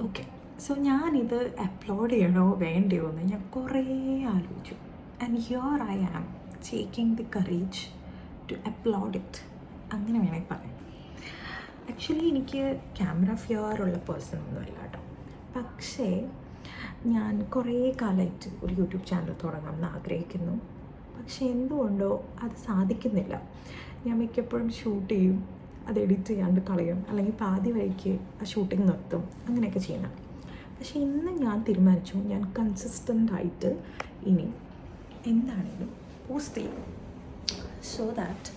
Okay, so ഞാനിത് upload ചെയ്യണോ വേണ്ടയോ എന്ന് ഞാൻ കുറേ ആലോചിച്ചു. And here I am taking the courage to upload it, അങ്ങനെ വേണമെങ്കിൽ പറയാം. ആക്ച്വലി എനിക്ക് ക്യാമറ ഫിയർ ഉള്ള പേഴ്സൺ ഒന്നുമല്ല കേട്ടോ. പക്ഷേ ഞാൻ കുറേ കാലമായിട്ട് ഒരു യൂട്യൂബ് ചാനൽ തുടങ്ങണമെന്ന് ആഗ്രഹിക്കുന്നു. പക്ഷേ എന്തുകൊണ്ടോ അത് സാധിക്കുന്നില്ല. ഞാൻ മിക്കപ്പോഴും ഷൂട്ട് ചെയ്യും, അത് എഡിറ്റ് ചെയ്യാണ്ട് കളയും, അല്ലെങ്കിൽ പാതി വഴിക്ക് ആ ഷൂട്ടിംഗ് നിർത്തും, അങ്ങനെയൊക്കെ ചെയ്യണം. പക്ഷേ ഇന്ന് ഞാൻ തീരുമാനിച്ചു, ഞാൻ കൺസിസ്റ്റൻ്റ് ആയിട്ട് ഇനി എന്താണെങ്കിലും പോസ്റ്റ് ചെയ്യും. സോ ദാറ്റ്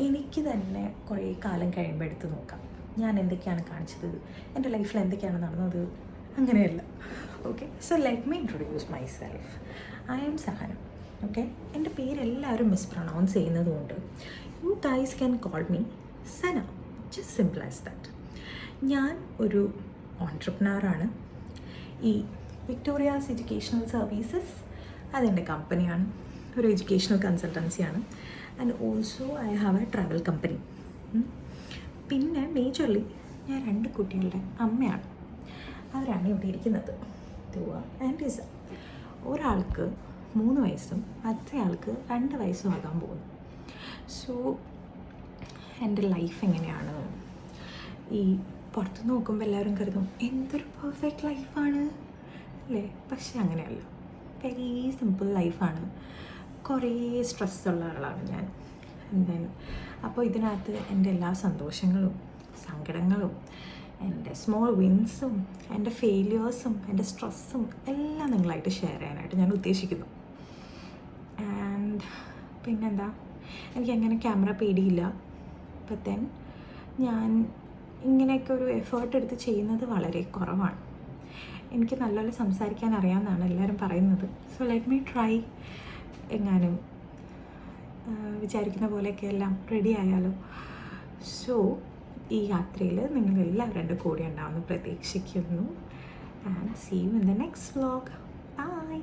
എനിക്ക് തന്നെ കുറേ കാലം കഴിയുമ്പോൾ എടുത്ത് നോക്കാം ഞാൻ എന്തൊക്കെയാണ് കാണിച്ചത്, എൻ്റെ ലൈഫിൽ എന്തൊക്കെയാണ് നടന്നത്, അങ്ങനെയല്ല. Okay, so let me introduce myself. I am Sahana. Okay, എൻ്റെ പേരെല്ലാവരും മിസ്പ്രൊണൗൺസ് ചെയ്യുന്നതുകൊണ്ട് you guys can call me Sana, just simple as that. ഞാൻ ഒരു ഓൺട്രപ്രനറാണ്. ഈ വിക്ടോറിയാസ് എഡ്യൂക്കേഷണൽ സർവീസസ് അതെൻ്റെ കമ്പനിയാണ്, ഒരു എഡ്യൂക്കേഷണൽ കൺസൾട്ടൻസിയാണ്. And also I have a travel company. പിന്നെ മേജർലി ഞാൻ 2 കുട്ടികളുടെ അമ്മയാണ്. അവരാണ് ഇവിടെ ഇരിക്കുന്നത്, ദുവ ആൻഡ് ഇസ. ഒരാൾക്ക് 3 വയസ്സും മറ്റേയാൾക്ക് 2 വയസ്സും ആകാൻ പോകുന്നു. സോ എൻ്റെ ലൈഫ് എങ്ങനെയാണ്, ഈ പുറത്ത് നോക്കുമ്പോൾ എല്ലാവരും കരുതും എന്തൊരു പെർഫെക്റ്റ് ലൈഫാണ് അല്ലേ? പക്ഷേ അങ്ങനെയല്ല, വെരി സിമ്പിൾ ലൈഫാണ്. കുറേ സ്ട്രെസ്സുള്ള ആളാണ് ഞാൻ. അപ്പോൾ ഇതിനകത്ത് എൻ്റെ എല്ലാ സന്തോഷങ്ങളും സങ്കടങ്ങളും എൻ്റെ സ്മോൾ വിൻസും എൻ്റെ ഫെയിലിയേഴ്സും എൻ്റെ സ്ട്രെസ്സും എല്ലാം നിങ്ങളായിട്ട് ഷെയർ ചെയ്യാനായിട്ട് ഞാൻ ഉദ്ദേശിക്കുന്നു. ആൻഡ് പിന്നെന്താ, എനിക്കങ്ങനെ ക്യാമറ പേടിയില്ല. ദെൻ ഞാൻ ഇങ്ങനെയൊക്കെ ഒരു എഫേർട്ട് എടുത്ത് ചെയ്യുന്നത് വളരെ കുറവാണ്. എനിക്ക് നല്ലപോലെ സംസാരിക്കാൻ അറിയാമെന്നാണ് എല്ലാവരും പറയുന്നത്. So let me try. എങ്ങാനും വിചാരിക്കുന്ന പോലെയൊക്കെ എല്ലാം റെഡി ആയാലോ. സോ ഈ യാത്രയിൽ നിങ്ങളെല്ലാവരും എൻ്റെ കൂടെ ഉണ്ടാവുമെന്ന് പ്രതീക്ഷിക്കുന്നു. And see you in the next vlog. By.